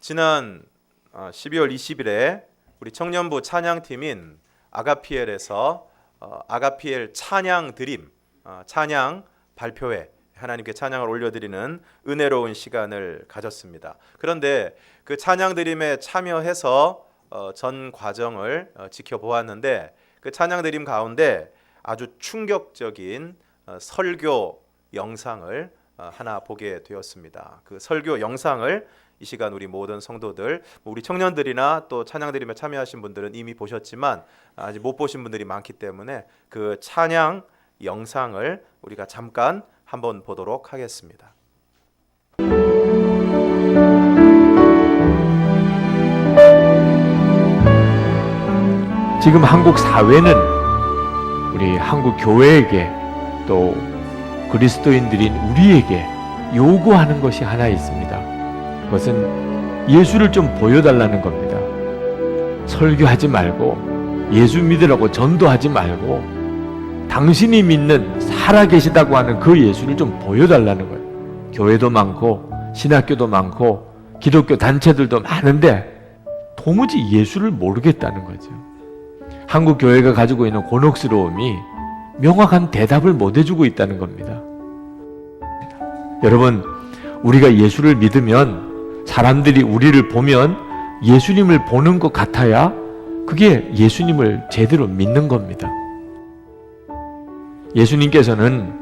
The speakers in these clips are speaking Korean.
지난 12월 20일에 우리 청년부 찬양팀인 아가피엘에서 아가피엘 찬양 드림 찬양 발표회, 하나님께 찬양을 올려드리는 은혜로운 시간을 가졌습니다. 그런데 그 찬양 드림에 참여해서 전 과정을 지켜보았는데, 그 찬양 드림 가운데 아주 충격적인 설교 영상을 하나 보게 되었습니다. 그 설교 영상을 이 시간 우리 모든 성도들, 우리 청년들이나 또 찬양 드림에 참여하신 분들은 이미 보셨지만 아직 못 보신 분들이 많기 때문에 그 찬양 영상을 우리가 잠깐 한번 보도록 하겠습니다. 지금 한국 사회는 우리 한국 교회에게 또 그리스도인들인 우리에게 요구하는 것이 하나 있습니다. 그것은 예수를 좀 보여달라는 겁니다. 설교하지 말고 예수 믿으라고 전도하지 말고 당신이 믿는 살아계시다고 하는 그 예수를 좀 보여달라는 거예요. 교회도 많고 신학교도 많고 기독교 단체들도 많은데 도무지 예수를 모르겠다는 거죠. 한국 교회가 가지고 있는 곤혹스러움이 명확한 대답을 못 해주고 있다는 겁니다. 여러분, 우리가 예수를 믿으면, 사람들이 우리를 보면 예수님을 보는 것 같아야 그게 예수님을 제대로 믿는 겁니다. 예수님께서는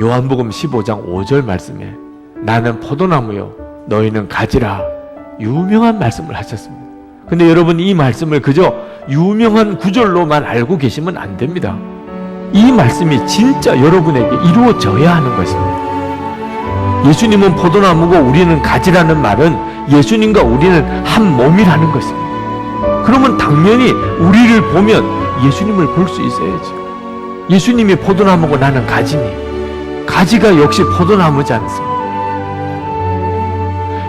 요한복음 15장 5절 말씀에 나는 포도나무요 너희는 가지라, 유명한 말씀을 하셨습니다. 근데 여러분, 이 말씀을 그저 유명한 구절로만 알고 계시면 안 됩니다. 이 말씀이 진짜 여러분에게 이루어져야 하는 것입니다. 예수님은 포도나무고 우리는 가지라는 말은 예수님과 우리는 한 몸이라는 것입니다. 그러면 당연히 우리를 보면 예수님을 볼 수 있어야죠. 예수님이 포도나무고 나는 가지니 가지가 역시 포도나무지 않습니까?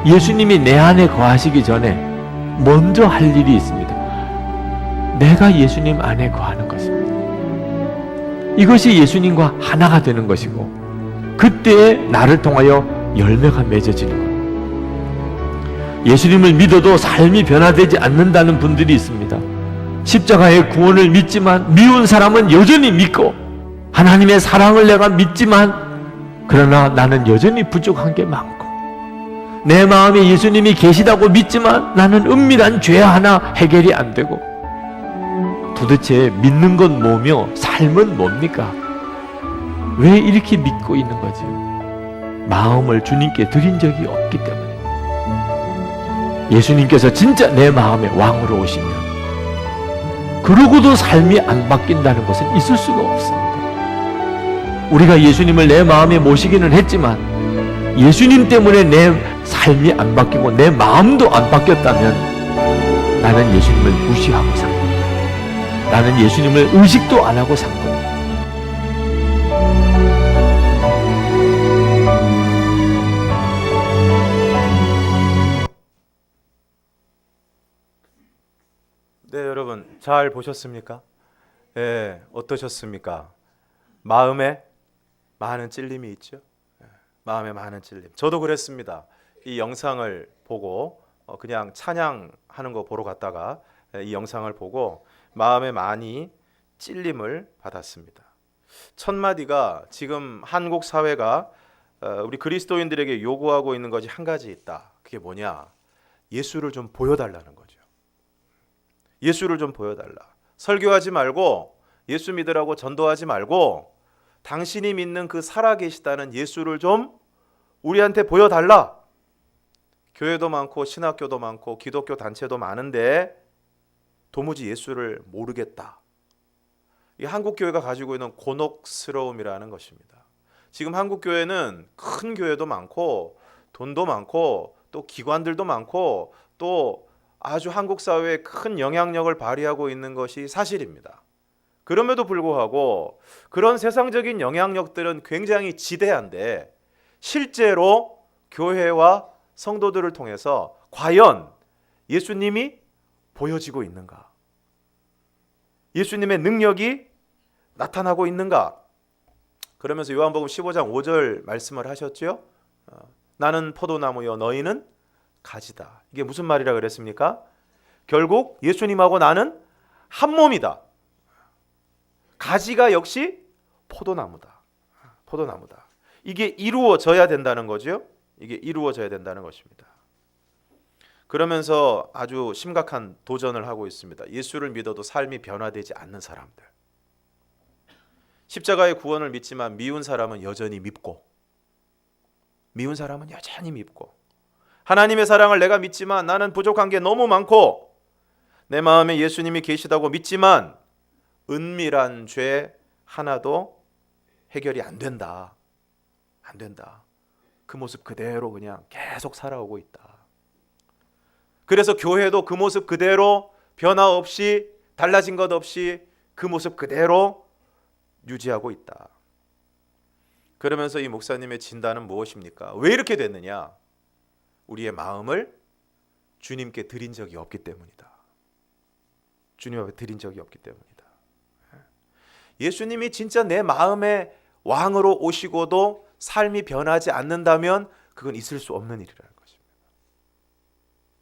예수님이 내 안에 거하시기 전에 먼저 할 일이 있습니다. 내가 예수님 안에 거하는 것입니다. 이것이 예수님과 하나가 되는 것이고, 그때에 나를 통하여 열매가 맺어지는 것. 예수님을 믿어도 삶이 변화되지 않는다는 분들이 있습니다. 십자가의 구원을 믿지만 미운 사람은 여전히 믿고, 하나님의 사랑을 내가 믿지만 그러나 나는 여전히 부족한 게 많고, 내 마음에 예수님이 계시다고 믿지만 나는 은밀한 죄 하나 해결이 안 되고, 도대체 믿는 건 뭐며 삶은 뭡니까? 왜 이렇게 믿고 있는 거죠? 마음을 주님께 드린 적이 없기 때문에. 예수님께서 진짜 내 마음의 왕으로 오시면 그러고도 삶이 안 바뀐다는 것은 있을 수가 없습니다. 우리가 예수님을 내 마음에 모시기는 했지만 예수님 때문에 내 삶이 안 바뀌고 내 마음도 안 바뀌었다면 나는 예수님을 무시하고 산 겁니다. 나는 예수님을 의식도 안 하고 산 겁니다. 네, 여러분 잘 보셨습니까? 네, 어떠셨습니까? 마음에 많은 찔림이 있죠. 마음에 많은 찔림. 저도 그랬습니다. 이 영상을 보고 그냥 찬양하는 거 보러 갔다가 이 영상을 보고 마음에 많이 찔림을 받았습니다. 첫 마디가 지금 한국 사회가 우리 그리스도인들에게 요구하고 있는 것이 한 가지 있다. 그게 뭐냐? 예수를 좀 보여달라는 거죠. 예수를 좀 보여달라. 설교하지 말고 예수 믿으라고 전도하지 말고 당신이 믿는 그 살아계시다는 예수를 좀 우리한테 보여달라. 교회도 많고 신학교도 많고 기독교 단체도 많은데 도무지 예수를 모르겠다. 이 한국 교회가 가지고 있는 곤혹스러움이라는 것입니다. 지금 한국 교회는 큰 교회도 많고 돈도 많고 또 기관들도 많고 또 아주 한국 사회에 큰 영향력을 발휘하고 있는 것이 사실입니다. 그럼에도 불구하고 그런 세상적인 영향력들은 굉장히 지대한데 실제로 교회와 성도들을 통해서 과연 예수님이 보여지고 있는가? 예수님의 능력이 나타나고 있는가? 그러면서 요한복음 15장 5절 말씀을 하셨죠. 나는 포도나무요 너희는 가지다. 이게 무슨 말이라 그랬습니까? 결국 예수님하고 나는 한 몸이다. 가지가 역시 포도나무다. 포도나무다. 이게 이루어져야 된다는 거죠. 이게 이루어져야 된다는 것입니다. 그러면서 아주 심각한 도전을 하고 있습니다. 예수를 믿어도 삶이 변화되지 않는 사람들. 십자가의 구원을 믿지만 미운 사람은 여전히 밉고, 미운 사람은 여전히 밉고, 하나님의 사랑을 내가 믿지만 나는 부족한 게 너무 많고, 내 마음에 예수님이 계시다고 믿지만 은밀한 죄 하나도 해결이 안 된다. 안 된다. 그 모습 그대로 그냥 계속 살아오고 있다. 그래서 교회도 그 모습 그대로 변화 없이, 달라진 것 없이 그 모습 그대로 유지하고 있다. 그러면서 이 목사님의 진단은 무엇입니까? 왜 이렇게 됐느냐? 우리의 마음을 주님께 드린 적이 없기 때문이다. 주님 앞에 드린 적이 없기 때문이다. 예수님이 진짜 내 마음의 왕으로 오시고도 삶이 변하지 않는다면 그건 있을 수 없는 일이라는 것입니다.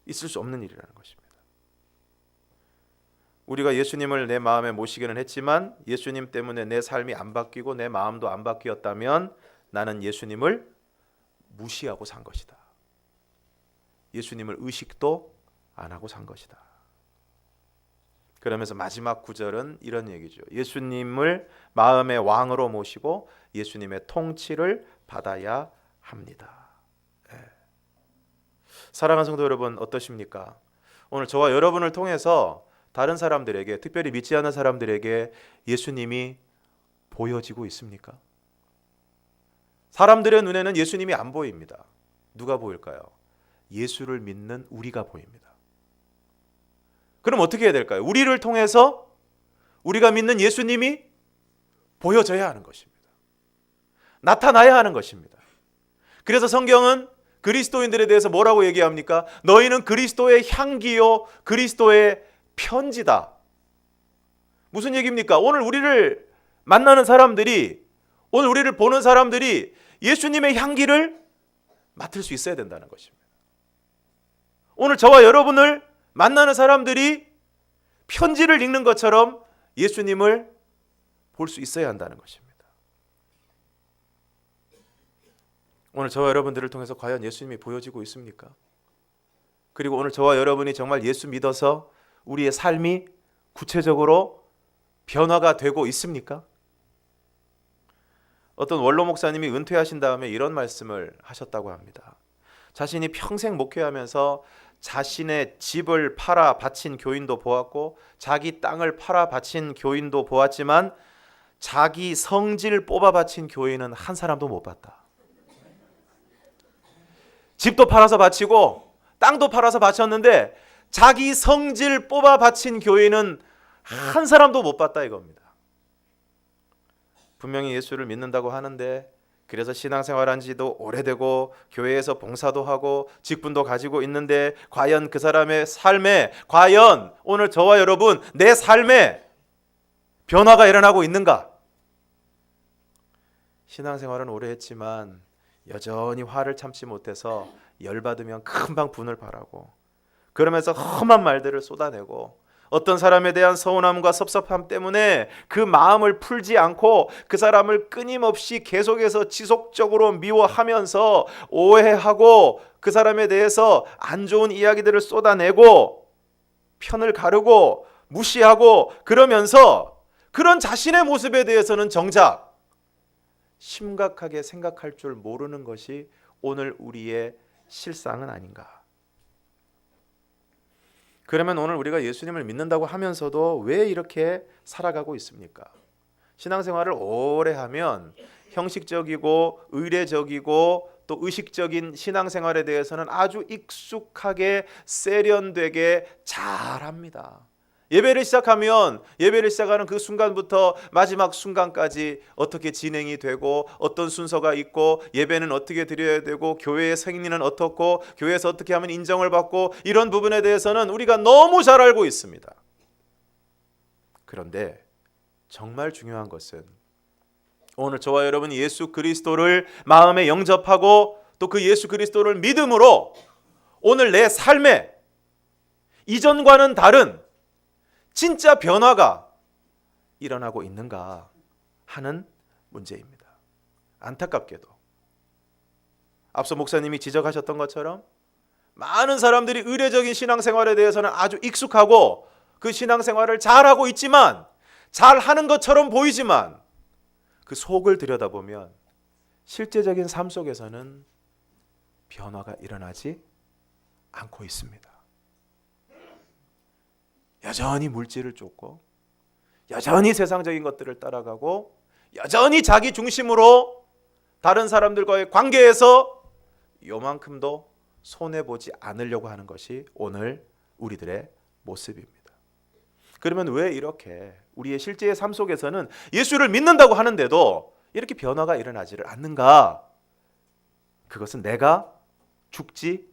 있을 수 없는 일이라는 것입니다. 우리가 예수님을 내 마음에 모시기는 했지만 예수님 때문에 내 삶이 안 바뀌고 내 마음도 안 바뀌었다면 나는 예수님을 무시하고 산 것이다. 예수님을 의식도 안 하고 산 것이다. 그러면서 마지막 구절은 이런 얘기죠. 예수님을 마음의 왕으로 모시고 예수님의 통치를 받아야 합니다. 사랑하는 성도 여러분, 어떠십니까? 오늘 저와 여러분을 통해서 다른 사람들에게, 특별히 믿지 않는 사람들에게 예수님이 보여지고 있습니까? 사람들의 눈에는 예수님이 안 보입니다. 누가 보일까요? 예수를 믿는 우리가 보입니다. 그럼 어떻게 해야 될까요? 우리를 통해서 우리가 믿는 예수님이 보여져야 하는 것입니다. 나타나야 하는 것입니다. 그래서 성경은 그리스도인들에 대해서 뭐라고 얘기합니까? 너희는 그리스도의 향기요 그리스도의 편지다. 무슨 얘기입니까? 오늘 우리를 만나는 사람들이, 오늘 우리를 보는 사람들이 예수님의 향기를 맡을 수 있어야 된다는 것입니다. 오늘 저와 여러분을 만나는 사람들이 편지를 읽는 것처럼 예수님을 볼 수 있어야 한다는 것입니다. 오늘 저와 여러분들을 통해서 과연 예수님이 보여지고 있습니까? 그리고 오늘 저와 여러분이 정말 예수 믿어서 우리의 삶이 구체적으로 변화가 되고 있습니까? 어떤 원로 목사님이 은퇴하신 다음에 이런 말씀을 하셨다고 합니다. 자신이 평생 목회하면서 자신의 집을 팔아 바친 교인도 보았고 자기 땅을 팔아 바친 교인도 보았지만 자기 성질 뽑아 바친 교인은 한 사람도 못 봤다. 집도 팔아서 바치고 땅도 팔아서 바쳤는데 자기 성질 뽑아 바친 교인은 한 사람도 못 봤다 이겁니다. 분명히 예수를 믿는다고 하는데, 그래서 신앙생활한 지도 오래되고 교회에서 봉사도 하고 직분도 가지고 있는데 과연 그 사람의 삶에, 과연 오늘 저와 여러분 내 삶에 변화가 일어나고 있는가? 신앙생활은 오래 했지만 여전히 화를 참지 못해서 열받으면 금방 분을 발하고, 그러면서 험한 말들을 쏟아내고, 어떤 사람에 대한 서운함과 섭섭함 때문에 그 마음을 풀지 않고 그 사람을 끊임없이 계속해서 지속적으로 미워하면서 오해하고 그 사람에 대해서 안 좋은 이야기들을 쏟아내고 편을 가르고 무시하고, 그러면서 그런 자신의 모습에 대해서는 정작 심각하게 생각할 줄 모르는 것이 오늘 우리의 실상은 아닌가. 그러면 오늘 우리가 예수님을 믿는다고 하면서도 왜 이렇게 살아가고 있습니까? 신앙생활을 오래 하면 형식적이고 의례적이고 또 의식적인 신앙생활에 대해서는 아주 익숙하게 세련되게 잘합니다. 예배를 시작하는 그 순간부터 마지막 순간까지 어떻게 진행이 되고 어떤 순서가 있고 예배는 어떻게 드려야 되고 교회의 생리는 어떻고 교회에서 어떻게 하면 인정을 받고, 이런 부분에 대해서는 우리가 너무 잘 알고 있습니다. 그런데 정말 중요한 것은 오늘 저와 여러분이 예수 그리스도를 마음에 영접하고 또 그 예수 그리스도를 믿음으로 오늘 내 삶에 이전과는 다른 진짜 변화가 일어나고 있는가 하는 문제입니다. 안타깝게도 앞서 목사님이 지적하셨던 것처럼 많은 사람들이 의례적인 신앙생활에 대해서는 아주 익숙하고 그 신앙생활을 잘하고 있지만, 잘하는 것처럼 보이지만 그 속을 들여다보면 실제적인 삶 속에서는 변화가 일어나지 않고 있습니다. 여전히 물질을 쫓고, 여전히 세상적인 것들을 따라가고, 여전히 자기 중심으로 다른 사람들과의 관계에서 요만큼도 손해보지 않으려고 하는 것이 오늘 우리들의 모습입니다. 그러면 왜 이렇게 우리의 실제의 삶 속에서는 예수를 믿는다고 하는데도 이렇게 변화가 일어나지를 않는가? 그것은 내가 죽지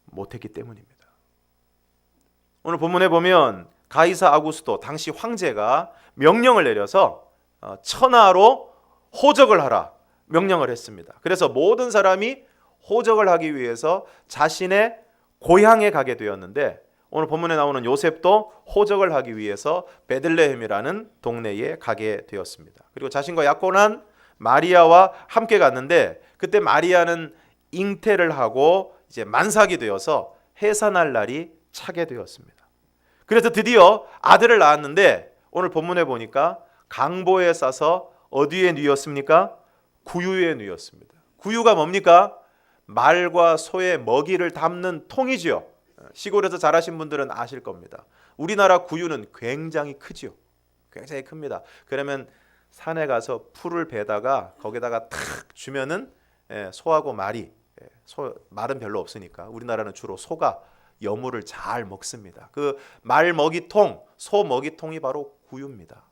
못했기 때문입니다. 오늘 본문에 보면 가이사 아구스도 당시 황제가 명령을 내려서 천하로 호적을 하라 명령을 했습니다. 그래서 모든 사람이 호적을 하기 위해서 자신의 고향에 가게 되었는데, 오늘 본문에 나오는 요셉도 호적을 하기 위해서 베들레헴이라는 동네에 가게 되었습니다. 그리고 자신과 약혼한 마리아와 함께 갔는데, 그때 마리아는 잉태를 하고 이제 만삭이 되어서 해산할 날이 차게 되었습니다. 그래서 드디어 아들을 낳았는데, 오늘 본문에 보니까 강보에 싸서 어디에 뉘었습니까? 구유에 뉘었습니다. 구유가 뭡니까? 말과 소의 먹이를 담는 통이지요. 시골에서 자라신 분들은 아실 겁니다. 우리나라 구유는 굉장히 크지요. 굉장히 큽니다. 그러면 산에 가서 풀을 베다가 거기다가 탁 주면은 소하고 말이, 말은 별로 없으니까 우리나라는 주로 소가 여물을 잘 먹습니다. 그 말 먹이통, 소 먹이통이 바로 구유입니다.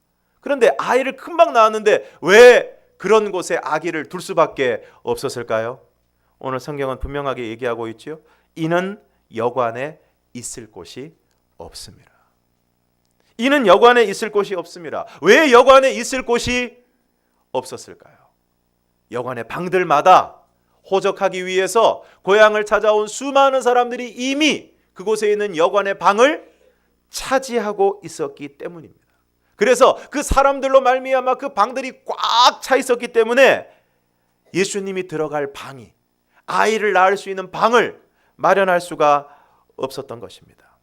그런데 아이를 금방 낳았는데 왜 그런 곳에 아기를 둘 수밖에 없었을까요? 오늘 성경은 분명하게 얘기하고 있죠. 이는 여관에 있을 곳이 없습니다. 이는 여관에 있을 곳이 없습니다. 왜 여관에 있을 곳이 없었을까요? 여관의 방들마다 호적하기 위해서 고향을 찾아온 수많은 사람들이 이미 그곳에 있는 여관의 방을 차지하고 있었기 때문입니다. 그래서 그 사람들로 말미암아 그 방들이 꽉 차 있었기 때문에 예수님이 들어갈 방이, 아이를 낳을 수 있는 방을 마련할 수가 없었던 것입니다.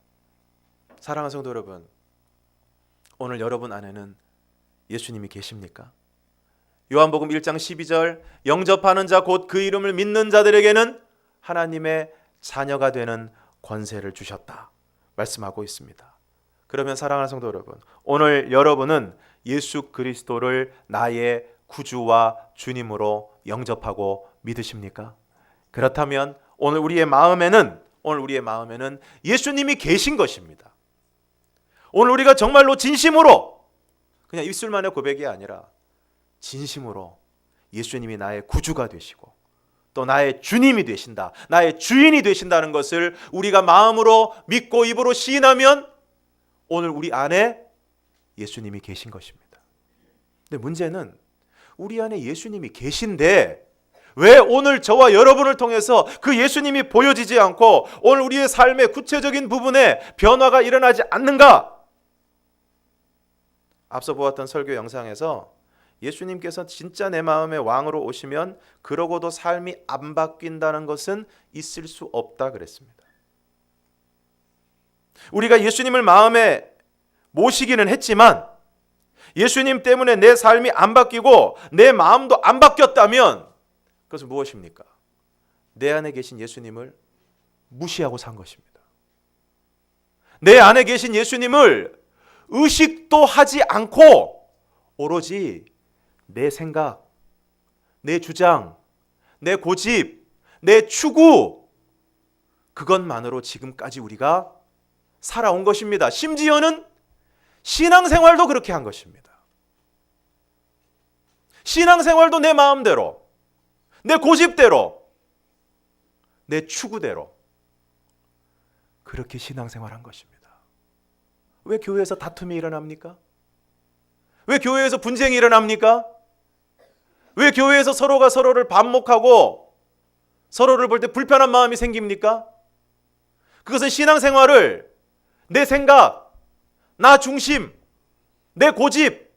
사랑하는 성도 여러분, 오늘 여러분 안에는 예수님이 계십니까? 요한복음 1장 12절, 영접하는 자 곧 그 이름을 믿는 자들에게는 하나님의 자녀가 되는 권세를 주셨다 말씀하고 있습니다. 그러면 사랑하는 성도 여러분, 오늘 여러분은 예수 그리스도를 나의 구주와 주님으로 영접하고 믿으십니까? 그렇다면 오늘 우리의 마음에는 예수님이 계신 것입니다. 오늘 우리가 정말로 진심으로, 그냥 입술만의 고백이 아니라 진심으로 예수님이 나의 구주가 되시고 또 나의 주님이 되신다, 나의 주인이 되신다는 것을 우리가 마음으로 믿고 입으로 시인하면 오늘 우리 안에 예수님이 계신 것입니다. 근데 문제는 우리 안에 예수님이 계신데 왜 오늘 저와 여러분을 통해서 그 예수님이 보여지지 않고 오늘 우리의 삶의 구체적인 부분에 변화가 일어나지 않는가? 앞서 보았던 설교 영상에서 예수님께서 진짜 내 마음의 왕으로 오시면 그러고도 삶이 안 바뀐다는 것은 있을 수 없다 그랬습니다. 우리가 예수님을 마음에 모시기는 했지만 예수님 때문에 내 삶이 안 바뀌고 내 마음도 안 바뀌었다면 그것은 무엇입니까? 내 안에 계신 예수님을 무시하고 산 것입니다. 내 안에 계신 예수님을 의식도 하지 않고 오로지 내 생각, 내 주장, 내 고집, 내 추구, 그것만으로 지금까지 우리가 살아온 것입니다. 심지어는 신앙생활도 그렇게 한 것입니다. 신앙생활도 내 마음대로, 내 고집대로, 내 추구대로 그렇게 신앙생활한 것입니다. 왜 교회에서 다툼이 일어납니까? 왜 교회에서 분쟁이 일어납니까? 왜 교회에서 서로가 서로를 반목하고 서로를 볼 때 불편한 마음이 생깁니까? 그것은 신앙생활을 내 생각, 나 중심, 내 고집,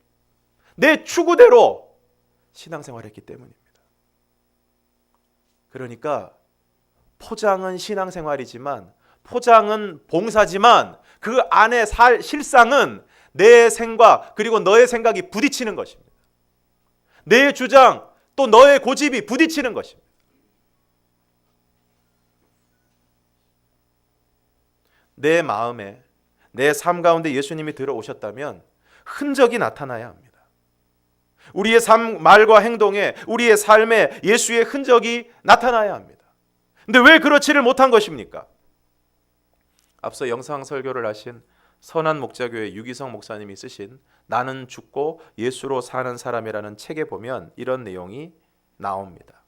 내 추구대로 신앙생활했기 때문입니다. 그러니까 포장은 신앙생활이지만, 포장은 봉사지만 그 안에 살 실상은 내 생각 그리고 너의 생각이 부딪히는 것입니다. 내 주장 또 너의 고집이 부딪히는 것입니다. 내 마음에, 내 삶 가운데 예수님이 들어오셨다면 흔적이 나타나야 합니다. 우리의 삶, 말과 행동에, 우리의 삶에 예수의 흔적이 나타나야 합니다. 근데 왜 그렇지를 못한 것입니까? 앞서 영상 설교를 하신 선한 목자교회 유기성 목사님이 쓰신 나는 죽고 예수로 사는 사람이라는 책에 보면 이런 내용이 나옵니다.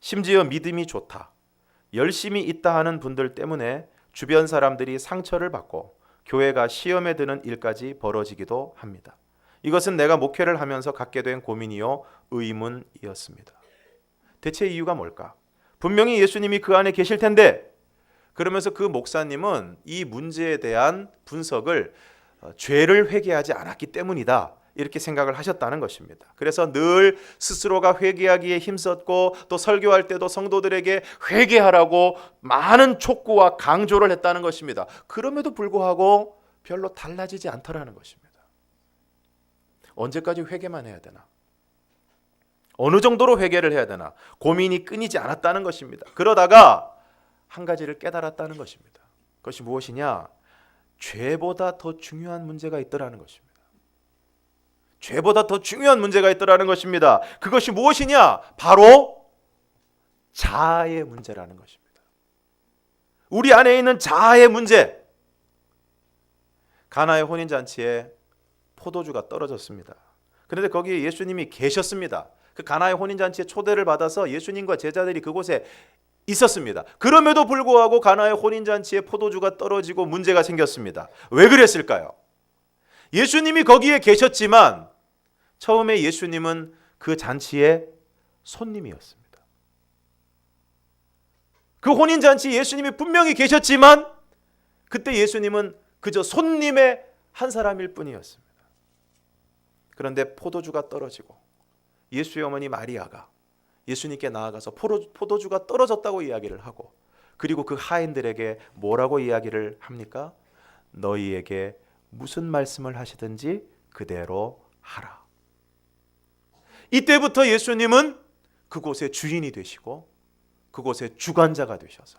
심지어 믿음이 좋다, 열심히 있다 하는 분들 때문에 주변 사람들이 상처를 받고 교회가 시험에 드는 일까지 벌어지기도 합니다. 이것은 내가 목회를 하면서 갖게 된 고민이요 의문이었습니다. 대체 이유가 뭘까? 분명히 예수님이 그 안에 계실 텐데, 그러면서 그 목사님은 이 문제에 대한 분석을 죄를 회개하지 않았기 때문이다, 이렇게 생각을 하셨다는 것입니다. 그래서 늘 스스로가 회개하기에 힘썼고 또 설교할 때도 성도들에게 회개하라고 많은 촉구와 강조를 했다는 것입니다. 그럼에도 불구하고 별로 달라지지 않더라는 것입니다. 언제까지 회개만 해야 되나? 어느 정도로 회개를 해야 되나? 고민이 끊이지 않았다는 것입니다. 그러다가 한 가지를 깨달았다는 것입니다. 그것이 무엇이냐? 죄보다 더 중요한 문제가 있더라는 것입니다. 죄보다 더 중요한 문제가 있더라는 것입니다. 그것이 무엇이냐? 바로 자아의 문제라는 것입니다. 우리 안에 있는 자아의 문제. 가나의 혼인잔치에 포도주가 떨어졌습니다. 그런데 거기에 예수님이 계셨습니다. 그 가나의 혼인잔치에 초대를 받아서 예수님과 제자들이 그곳에 있었습니다. 그럼에도 불구하고 가나의 혼인잔치에 포도주가 떨어지고 문제가 생겼습니다. 왜 그랬을까요? 예수님이 거기에 계셨지만 처음에 예수님은 그 잔치의 손님이었습니다. 그 혼인잔치에 예수님이 분명히 계셨지만 그때 예수님은 그저 손님의 한 사람일 뿐이었습니다. 그런데 포도주가 떨어지고 예수의 어머니 마리아가 예수님께 나아가서 포도주가 떨어졌다고 이야기를 하고, 그리고 그 하인들에게 뭐라고 이야기를 합니까? 너희에게 무슨 말씀을 하시든지 그대로 하라. 이때부터 예수님은 그곳의 주인이 되시고 그곳의 주관자가 되셔서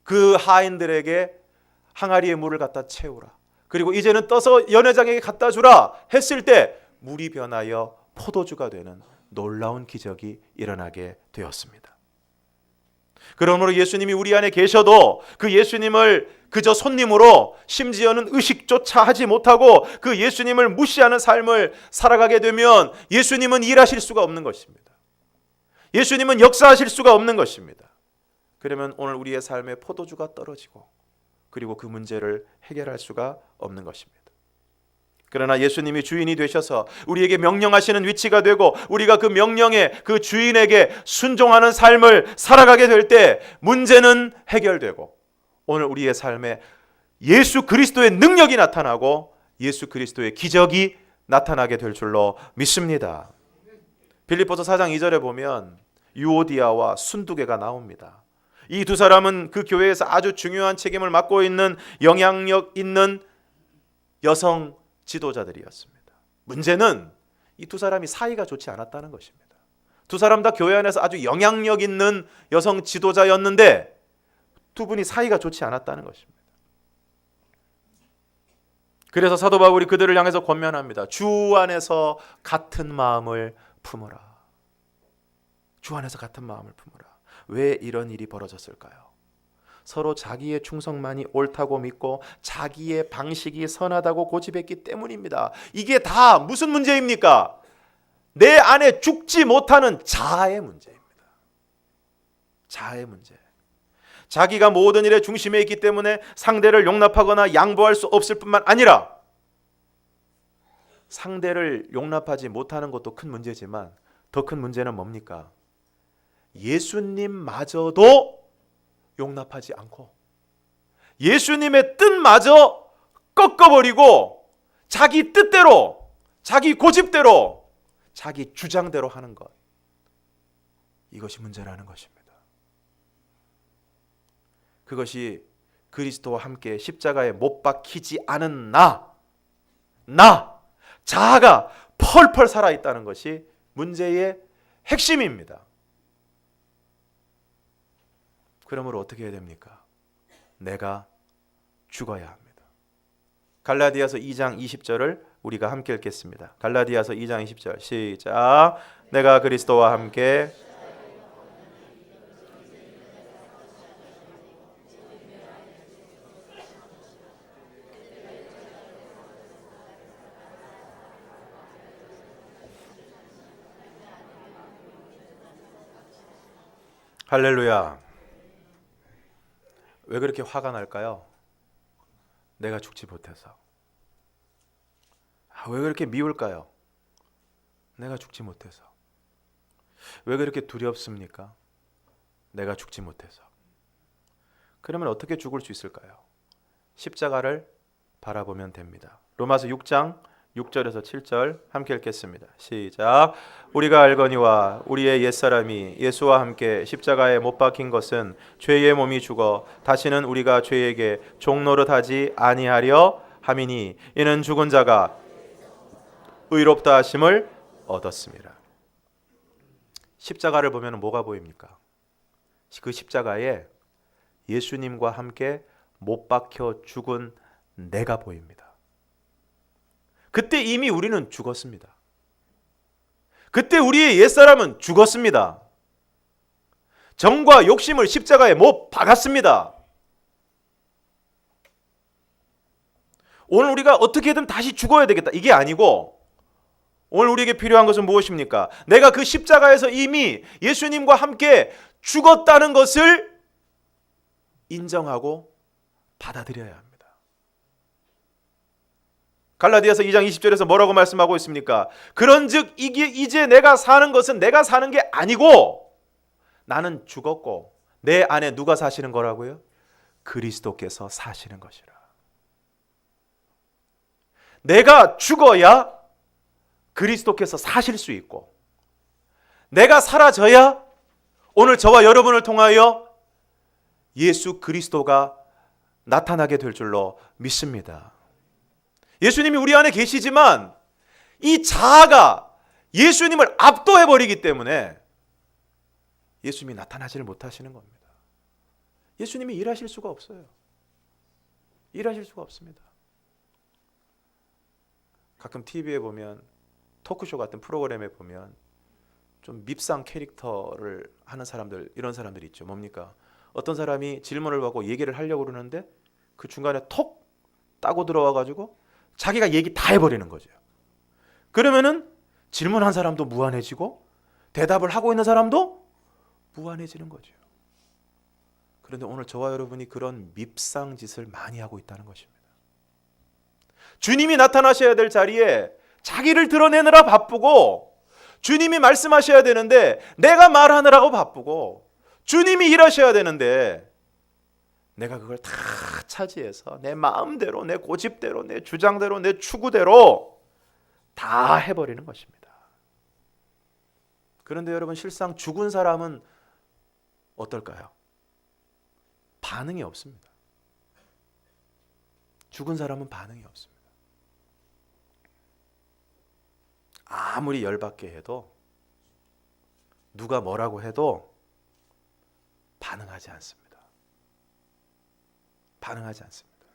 그 하인들에게 항아리에 물을 갖다 채우라, 그리고 이제는 떠서 연회장에게 갖다 주라 했을 때 물이 변하여 포도주가 되는 놀라운 기적이 일어나게 되었습니다. 그러므로 예수님이 우리 안에 계셔도 그 예수님을 그저 손님으로, 심지어는 의식조차 하지 못하고 그 예수님을 무시하는 삶을 살아가게 되면 예수님은 일하실 수가 없는 것입니다. 예수님은 역사하실 수가 없는 것입니다. 그러면 오늘 우리의 삶에 포도주가 떨어지고 그리고 그 문제를 해결할 수가 없는 것입니다. 그러나 예수님이 주인이 되셔서 우리에게 명령하시는 위치가 되고 우리가 그 명령에, 그 주인에게 순종하는 삶을 살아가게 될 때 문제는 해결되고 오늘 우리의 삶에 예수 그리스도의 능력이 나타나고 예수 그리스도의 기적이 나타나게 될 줄로 믿습니다. 빌립보서 4장 2절에 보면 유오디아와 순두개가 나옵니다. 이 두 사람은 그 교회에서 아주 중요한 책임을 맡고 있는 영향력 있는 여성 지도자들이었습니다. 문제는 이 두 사람이 사이가 좋지 않았다는 것입니다. 두 사람 다 교회 안에서 아주 영향력 있는 여성 지도자였는데 두 분이 사이가 좋지 않았다는 것입니다. 그래서 사도 바울이 그들을 향해서 권면합니다. 주 안에서 같은 마음을 품으라. 주 안에서 같은 마음을 품으라. 왜 이런 일이 벌어졌을까요? 서로 자기의 충성만이 옳다고 믿고 자기의 방식이 선하다고 고집했기 때문입니다. 이게 다 무슨 문제입니까? 내 안에 죽지 못하는 자아의 문제입니다. 자아의 문제. 자기가 모든 일의 중심에 있기 때문에 상대를 용납하거나 양보할 수 없을 뿐만 아니라 상대를 용납하지 못하는 것도 큰 문제지만 더 큰 문제는 뭡니까? 예수님마저도 용납하지 않고 예수님의 뜻마저 꺾어버리고 자기 뜻대로, 자기 고집대로, 자기 주장대로 하는 것, 이것이 문제라는 것입니다. 그것이 그리스도와 함께 십자가에 못 박히지 않은 자아가 펄펄 살아있다는 것이 문제의 핵심입니다. 그러므로 어떻게 해야 됩니까? 내가 죽어야 합니다. 갈라디아서 2장 20절을 우리가 함께 읽겠습니다. 갈라디아서 2장 20절 시작. 내가 그리스도와 함께 할렐루야. 왜 그렇게 화가 날까요? 내가 죽지 못해서. 왜 그렇게 미울까요? 내가 죽지 못해서. 왜 그렇게 두렵습니까? 내가 죽지 못해서. 그러면 어떻게 죽을 수 있을까요? 십자가를 바라보면 됩니다. 로마서 6장 6절에서 7절 함께 읽겠습니다. 시작. 우리가 알거니와 우리의 옛사람이 예수와 함께 십자가에 못 박힌 것은 죄의 몸이 죽어 다시는 우리가 죄에게 종노릇하지 아니하려 함이니 이는 죽은 자가 의롭다 하심을 얻었습니다. 십자가를 보면 뭐가 보입니까? 그 십자가에 예수님과 함께 못 박혀 죽은 내가 보입니다. 그때 이미 우리는 죽었습니다. 그때 우리의 옛사람은 죽었습니다. 정과 욕심을 십자가에 못 박았습니다. 오늘 우리가 어떻게든 다시 죽어야 되겠다, 이게 아니고 오늘 우리에게 필요한 것은 무엇입니까? 내가 그 십자가에서 이미 예수님과 함께 죽었다는 것을 인정하고 받아들여야 합니다. 갈라디아서 2장 20절에서 뭐라고 말씀하고 있습니까? 그런즉 이제 내가 사는 것은 내가 사는 게 아니고 나는 죽었고 내 안에 누가 사시는 거라고요? 그리스도께서 사시는 것이라. 내가 죽어야 그리스도께서 사실 수 있고 내가 사라져야 오늘 저와 여러분을 통하여 예수 그리스도가 나타나게 될 줄로 믿습니다. 예수님이 우리 안에 계시지만 이 자아가 예수님을 압도해버리기 때문에 예수님이 나타나지를 못하시는 겁니다. 예수님이 일하실 수가 없어요. 일하실 수가 없습니다. 가끔 TV에 보면 토크쇼 같은 프로그램에 보면 좀 밉상 캐릭터를 하는 사람들, 이런 사람들이 있죠. 뭡니까? 어떤 사람이 질문을 받고 얘기를 하려고 그러는데 그 중간에 톡 따고 들어와가지고 자기가 얘기 다 해버리는 거죠. 그러면은 질문한 사람도 무한해지고 대답을 하고 있는 사람도 무한해지는 거죠. 그런데 오늘 저와 여러분이 그런 밉상 짓을 많이 하고 있다는 것입니다. 주님이 나타나셔야 될 자리에 자기를 드러내느라 바쁘고 주님이 말씀하셔야 되는데 내가 말하느라고 바쁘고 주님이 일하셔야 되는데 내가 그걸 다 차지해서 내 마음대로, 내 고집대로, 내 주장대로, 내 추구대로 다 해버리는 것입니다. 그런데 여러분, 실상 죽은 사람은 어떨까요? 반응이 없습니다. 죽은 사람은 반응이 없습니다. 아무리 열받게 해도 누가 뭐라고 해도 반응하지 않습니다. 반응하지 않습니다.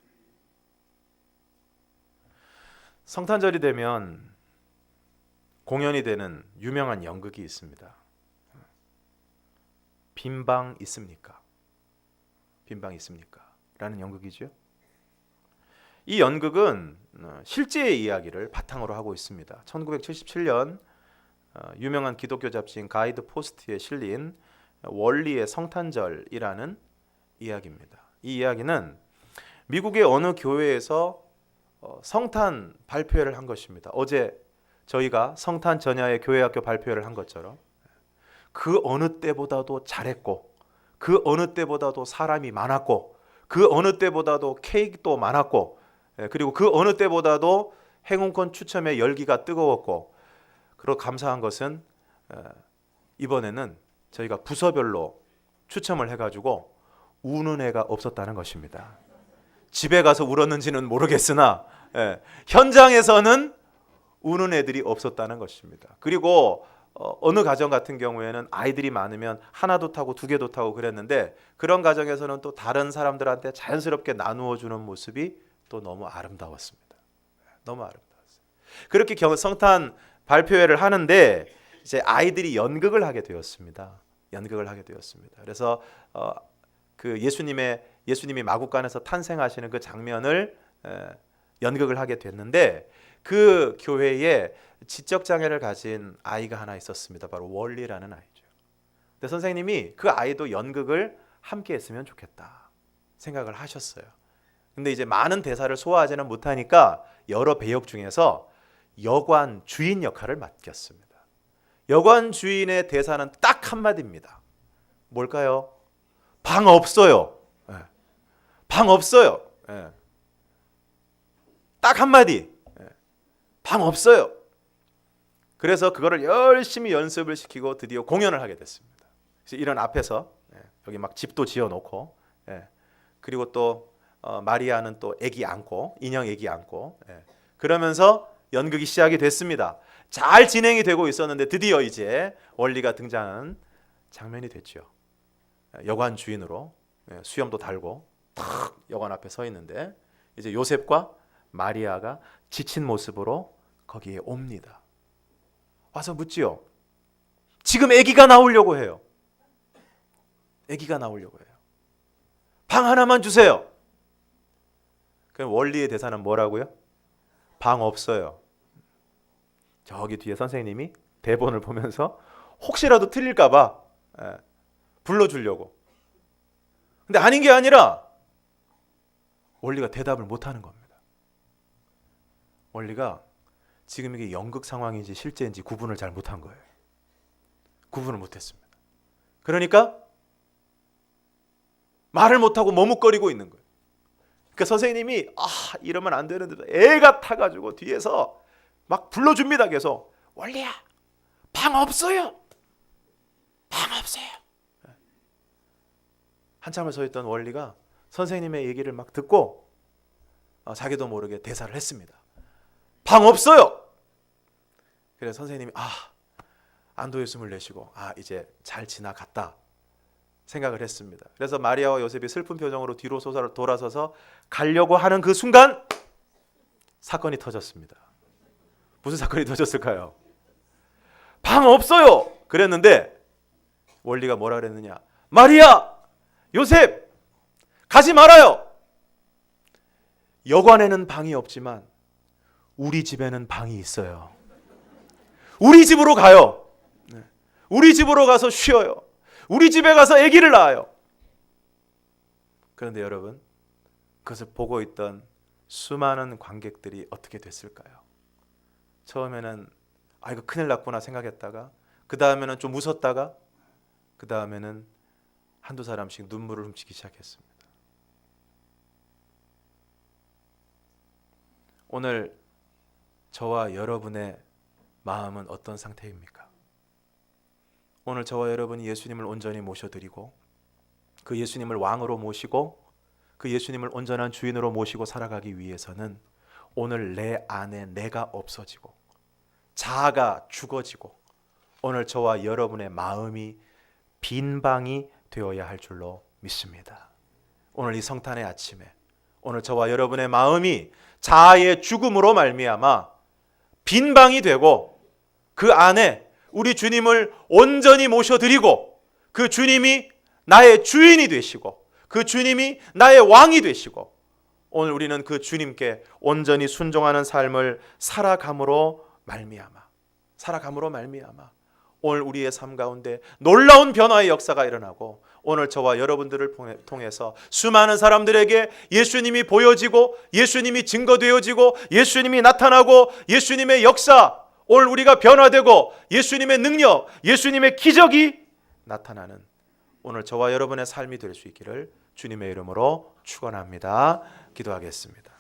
성탄절이 되면 공연이 되는 유명한 연극이 있습니다. 빈방 있습니까? 빈방 있습니까? 라는 연극이죠. 이 연극은 실제의 이야기를 바탕으로 하고 있습니다. 1977년 유명한 기독교 잡지인 가이드 포스트에 실린 월리의 성탄절이라는 이야기입니다. 이 이야기는 미국의 어느 교회에서 성탄 발표회를 한 것입니다. 어제 저희가 성탄 전야의 교회학교 발표회를 한 것처럼 그 어느 때보다도 잘했고 그 어느 때보다도 사람이 많았고 그 어느 때보다도 케이크도 많았고 그리고 그 어느 때보다도 행운권 추첨의 열기가 뜨거웠고 그리고 감사한 것은 이번에는 저희가 부서별로 추첨을 해가지고 우는 애가 없었다는 것입니다. 집에 가서 울었는지는 모르겠으나 현장에서는 우는 애들이 없었다는 것입니다. 그리고 어느 가정 같은 경우에는 아이들이 많으면 하나도 타고 두 개도 타고 그랬는데 그런 가정에서는 또 다른 사람들한테 자연스럽게 나누어 주는 모습이 또 너무 아름다웠습니다. 너무 아름다웠어요. 그렇게 성탄 발표회를 하는데 이제 아이들이 연극을 하게 되었습니다. 연극을 하게 되었습니다. 그래서 그 예수님이 마구간에서 탄생하시는 그 장면을 연극을 하게 됐는데 그 교회에 지적 장애를 가진 아이가 하나 있었습니다. 바로 월리라는 아이죠. 근데 선생님이 그 아이도 연극을 함께 했으면 좋겠다 생각을 하셨어요. 근데 이제 많은 대사를 소화하지는 못하니까 여러 배역 중에서 여관 주인 역할을 맡겼습니다. 여관 주인의 대사는 딱 한마디입니다. 뭘까요? 방 없어요. 방 없어요. 딱 한마디. 방 없어요. 그래서 그거를 열심히 연습을 시키고 드디어 공연을 하게 됐습니다. 그래서 이런 앞에서 여기 막 집도 지어놓고 그리고 또 마리아는 또 아기 안고 인형 아기 안고 그러면서 연극이 시작이 됐습니다. 잘 진행이 되고 있었는데 드디어 이제 원리가 등장하는 장면이 됐죠. 여관 주인으로 수염도 달고 탁 여관 앞에 서 있는데 이제 요셉과 마리아가 지친 모습으로 거기에 옵니다. 와서 묻지요. 지금 아기가 나오려고 해요. 아기가 나오려고 해요. 방 하나만 주세요. 그럼 원리의 대사는 뭐라고요? 방 없어요. 저기 뒤에 선생님이 대본을 보면서 혹시라도 틀릴까 봐 불러주려고. 근데 아닌 게 아니라 원리가 대답을 못하는 겁니다. 원리가 지금 이게 연극 상황인지 실제인지 구분을 잘 못한 거예요. 구분을 못했습니다. 그러니까 말을 못하고 머뭇거리고 있는 거예요. 그러니까 선생님이 이러면 안 되는데 애가 타가지고 뒤에서 막 불러줍니다. 계속 원리야 방 없어요. 방 없어요. 한참을 서 있던 원리가 선생님의 얘기를 막 듣고 자기도 모르게 대사를 했습니다. 방 없어요. 그래서 선생님이 안도의 숨을 내쉬고 이제 잘 지나갔다 생각을 했습니다. 그래서 마리아와 요셉이 슬픈 표정으로 뒤로 돌아서서 가려고 하는 그 순간 사건이 터졌습니다. 무슨 사건이 터졌을까요? 방 없어요. 그랬는데 원리가 뭐라 그랬느냐? 마리아, 요셉 가지 말아요. 여관에는 방이 없지만 우리 집에는 방이 있어요. 우리 집으로 가요. 우리 집으로 가서 쉬어요. 우리 집에 가서 아기를 낳아요. 그런데 여러분, 그것을 보고 있던 수많은 관객들이 어떻게 됐을까요? 처음에는 이거 큰일 났구나 생각했다가 그 다음에는 좀 웃었다가 그 다음에는 한두 사람씩 눈물을 훔치기 시작했습니다. 오늘 저와 여러분의 마음은 어떤 상태입니까? 오늘 저와 여러분이 예수님을 온전히 모셔드리고 그 예수님을 왕으로 모시고 그 예수님을 온전한 주인으로 모시고 살아가기 위해서는 오늘 내 안에 내가 없어지고 자아가 죽어지고 오늘 저와 여러분의 마음이 빈 방이 되어야 할 줄로 믿습니다. 오늘 이 성탄의 아침에 오늘 저와 여러분의 마음이 자아의 죽음으로 말미암아 빈 방이 되고 그 안에 우리 주님을 온전히 모셔드리고 그 주님이 나의 주인이 되시고 그 주님이 나의 왕이 되시고 오늘 우리는 그 주님께 온전히 순종하는 삶을 살아감으로 말미암아 오늘 우리의 삶 가운데 놀라운 변화의 역사가 일어나고 오늘 저와 여러분들을 통해서 수많은 사람들에게 예수님이 보여지고 예수님이 증거되어지고 예수님이 나타나고 예수님의 역사 오늘 우리가 변화되고 예수님의 능력 예수님의 기적이 나타나는 오늘 저와 여러분의 삶이 될 수 있기를 주님의 이름으로 축원합니다. 기도하겠습니다.